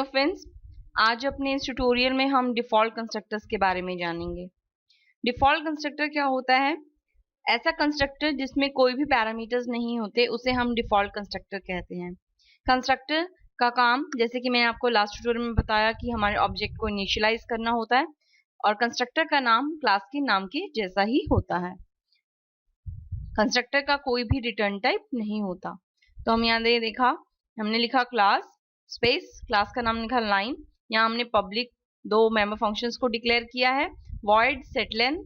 Hello friends, आज अपने इस ट्यूटोरियल में हम डिफ़ॉल्ट कंस्ट्रक्टर्स के बारे में जानेंगे। डिफ़ॉल्ट कंस्ट्रक्टर क्या होता है? ऐसा कंस्ट्रक्टर जिसमें कोई भी पैरामीटर्स नहीं होते उसे हम डिफ़ॉल्ट कंस्ट्रक्टर कहते हैं। कंस्ट्रक्टर का काम, जैसे कि मैंने आपको लास्ट ट्यूटोरियल में बताया, कि हमारे ऑब्जेक्ट को इनिशियलाइज करना होता है और कंस्ट्रक्टर का नाम क्लास के नाम के जैसा ही होता है। कंस्ट्रक्टर का कोई भी रिटर्न टाइप नहीं होता। तो हम यहाँ देखा, हमने लिखा क्लास स्पेस, क्लास का नाम लिखा लाइन। यहाँ हमने पब्लिक दो मेंबर फंक्शंस को डिक्लेयर किया है, वॉइड सेट लेंथ,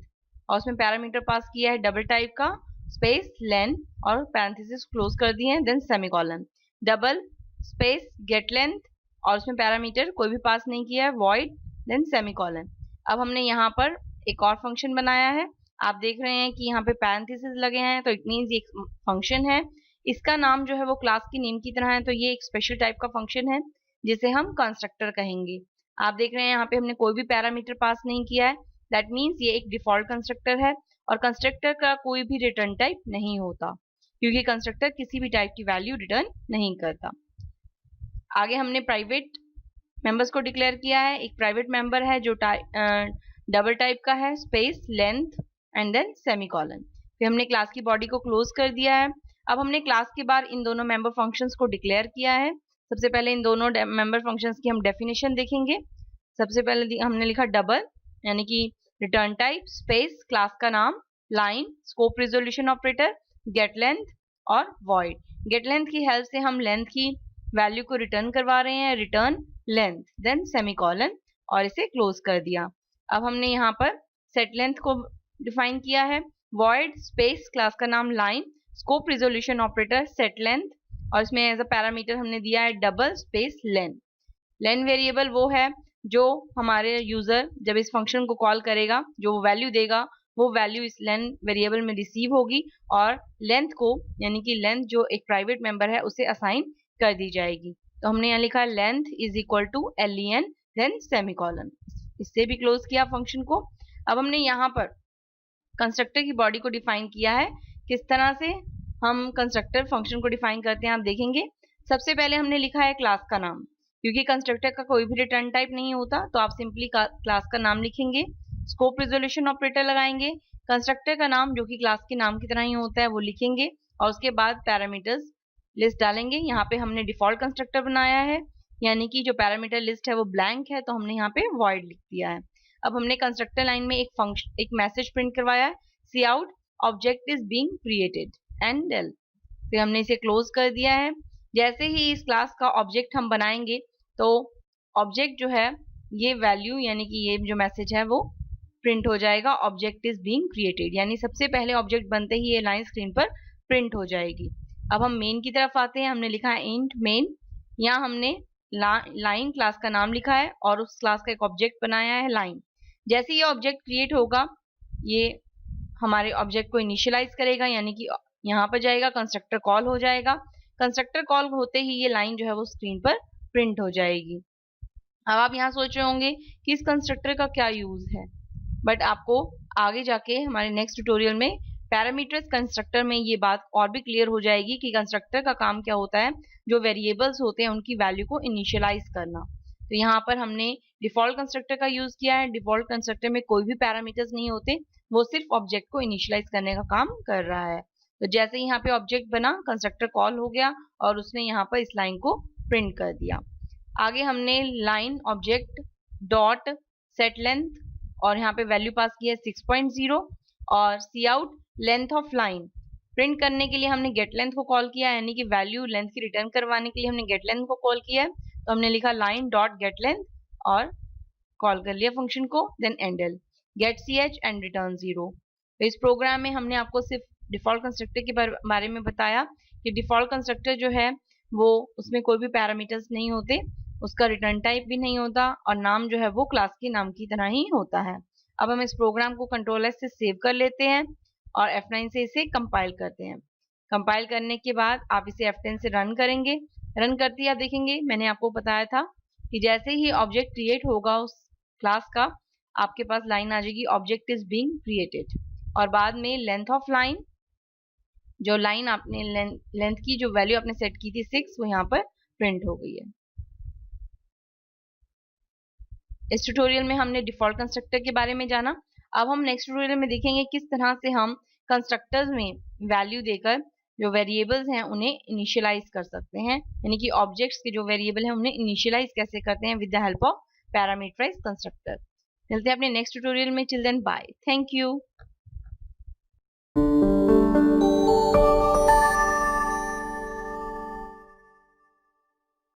और उसमें पैरामीटर पास किया है डबल टाइप का, स्पेस लेंथ, और पैरेंथेसिस क्लोज कर दिए हैं, then semicolon, double space get length, और उसमें पैरामीटर कोई भी पास नहीं किया है, वॉइड, देन सेमीकोलन। अब हमने यहाँ पर एक और फंक्शन बनाया है। आप देख रहे हैं कि यहाँ पे पैरेंथेसिस लगे हैं, तो इट मीन्स ये एक फंक्शन है। इसका नाम जो है वो क्लास की नेम की तरह है, तो ये एक स्पेशल टाइप का फंक्शन है जिसे हम कंस्ट्रक्टर कहेंगे। आप देख रहे हैं यहाँ पे हमने कोई भी पैरामीटर पास नहीं किया है, दैट मीन्स ये एक डिफॉल्ट कंस्ट्रक्टर है। और कंस्ट्रक्टर का कोई भी रिटर्न टाइप नहीं होता, क्योंकि कंस्ट्रक्टर किसी भी टाइप की वैल्यू रिटर्न नहीं करता। आगे हमने प्राइवेट मेंबर्स को डिक्लेयर किया है। एक प्राइवेट मेंबर है जो डबल टाइप का है, space length and then semicolon. फिर हमने क्लास की बॉडी को क्लोज कर दिया है। अब हमने क्लास के बाहर इन दोनों मेंबर फंक्शंस को डिक्लेयर किया है। सबसे पहले इन दोनों मेंबर फंक्शंस की हम डेफिनेशन देखेंगे। सबसे पहले हमने लिखा डबल, यानी कि रिटर्न टाइप स्पेस क्लास का नाम, line, scope resolution operator, get length और वॉइड। गेट लेंथ की हेल्प से हम लेंथ की वैल्यू को रिटर्न करवा रहे हैं, रिटर्न लेंथ, देन सेमीकोलन, और इसे क्लोज कर दिया। अब हमने यहाँ पर सेट लेंथ को डिफाइन किया है, वॉइड स्पेस क्लास का नाम line, scope resolution operator, set length, और इसमें एज अ पैरामीटर हमने दिया है double space length. Length variable वो है जो हमारे यूजर जब इस फंक्शन को कॉल करेगा, जो वैल्यू देगा, वो वैल्यू इस लेंथ वेरिएबल में रिसीव होगी, और लेंथ को, यानी कि लेंथ जो एक प्राइवेट मेंबर है, उसे असाइन कर दी जाएगी। तो हमने यहाँ लिखा length is equal to len then semicolon. इससे भी क्लोज किया फंक्शन को। अब हमने यहाँ पर कंस्ट्रक्टर की बॉडी को डिफाइन किया है। किस तरह से हम कंस्ट्रक्टर फंक्शन को डिफाइन करते हैं आप देखेंगे। सबसे पहले हमने लिखा है क्लास का नाम, क्योंकि कंस्ट्रक्टर का कोई भी रिटर्न टाइप नहीं होता, तो आप सिंपली क्लास का नाम लिखेंगे, स्कोप रिजोल्यूशन ऑपरेटर लगाएंगे, कंस्ट्रक्टर का नाम जो कि क्लास के नाम की तरह ही होता है वो लिखेंगे, और उसके बाद पैरामीटर्स लिस्ट डालेंगे। यहाँ पे हमने डिफॉल्ट कंस्ट्रक्टर बनाया है, यानी कि जो पैरामीटर लिस्ट है वो ब्लैंक है, तो हमने यहाँ पे वॉइड लिख दिया है। अब हमने कंस्ट्रक्टर लाइन में एक मैसेज प्रिंट करवाया है, cout object is being created and del. फिर हमने इसे क्लोज कर दिया है। जैसे ही इस क्लास का ऑब्जेक्ट हम बनाएंगे, तो ऑब्जेक्ट जो है ये वैल्यू, यानी कि ये जो मैसेज है वो प्रिंट हो जाएगा, ऑब्जेक्ट इज बीइंग क्रिएटेड, यानी सबसे पहले ऑब्जेक्ट बनते ही ये लाइन स्क्रीन पर प्रिंट हो जाएगी। अब हम मेन की तरफ आते हैं। हमने लिखा है इंट मेन। यहाँ हमने लाइन क्लास का नाम लिखा है और उस क्लास का एक ऑब्जेक्ट बनाया है लाइन। जैसे ये ऑब्जेक्ट क्रिएट होगा, ये हमारे ऑब्जेक्ट को इनिशियलाइज करेगा, यानी कि यहाँ पर जाएगा, कंस्ट्रक्टर कॉल हो जाएगा। कंस्ट्रक्टर कॉल होते ही ये लाइन जो है वो स्क्रीन पर प्रिंट हो जाएगी। अब आप यहाँ सोच रहे होंगे कि इस कंस्ट्रक्टर का क्या यूज है, बट आपको आगे जाके हमारे नेक्स्ट ट्यूटोरियल में पैरामीटर्स कंस्ट्रक्टर में ये बात और भी क्लियर हो जाएगी कि कंस्ट्रक्टर का काम क्या होता है, जो वेरिएबल्स होते हैं उनकी वैल्यू को इनिशियलाइज करना। तो यहाँ पर हमने डिफॉल्ट कंस्ट्रक्टर का यूज किया है। डिफॉल्ट कंस्ट्रक्टर में कोई भी पैरामीटर्स नहीं होते, वो सिर्फ ऑब्जेक्ट को इनिशियलाइज करने का काम कर रहा है। तो जैसे ही यहाँ पे ऑब्जेक्ट बना, कंस्ट्रक्टर कॉल हो गया और उसने यहाँ पर इस लाइन को प्रिंट कर दिया। आगे हमने line object dot set length, और यहाँ पे वैल्यू पास की है 6.0, और cout length of line. Print करने के लिए हमने गेट लेंथ को कॉल किया, यानी कि वैल्यू लेंथ की रिटर्न करवाने के लिए हमने गेट लेंथ को कॉल किया है। तो हमने लिखा लाइन डॉट गेट लेंथ और कॉल कर लिया फंक्शन को, then endl get ch and return 0। तो इस प्रोग्राम में हमने आपको सिर्फ डिफॉल्ट कंस्ट्रक्टर के बारे में बताया कि डिफॉल्ट कंस्ट्रक्टर जो है वो, उसमें कोई भी पैरामीटर्स नहीं होते, उसका रिटर्न टाइप भी नहीं होता, और नाम जो है वो क्लास के नाम की तरह ही होता है। अब हम इस प्रोग्राम को कंट्रोल S से सेव कर लेते हैं और F9 से इसे कंपाइल करते हैं। कंपाइल करने के बाद आप इसे F10 से रन करेंगे। रन करते ही आप देखेंगे, मैंने आपको बताया था कि जैसे ही ऑब्जेक्ट क्रिएट होगा उस क्लास का, आपके पास लाइन आ जाएगी ऑब्जेक्ट इज बीइंग क्रिएटेड, और बाद में लेंथ ऑफ लाइन, जो लाइन आपने लेंथ की जो वैल्यू आपने सेट की थी 6, वो यहाँ पर प्रिंट हो गई है। इस ट्यूटोरियल में हमने डिफॉल्ट कंस्ट्रक्टर के बारे में जाना। अब हम नेक्स्ट ट्यूटोरियल में देखेंगे किस तरह से हम कंस्ट्रक्टर्स में वैल्यू देकर जो वेरिएबल्स हैं उन्हें इनिशियलाइज कर सकते हैं, यानी कि ऑब्जेक्ट्स के जो वेरिएबल हैं उन्हें इनिशियलाइज कैसे करते हैं with the help of parameterised constructor. मिलते हैं अपने नेक्स्ट ट्यूटोरियल में। Till then bye, thank you.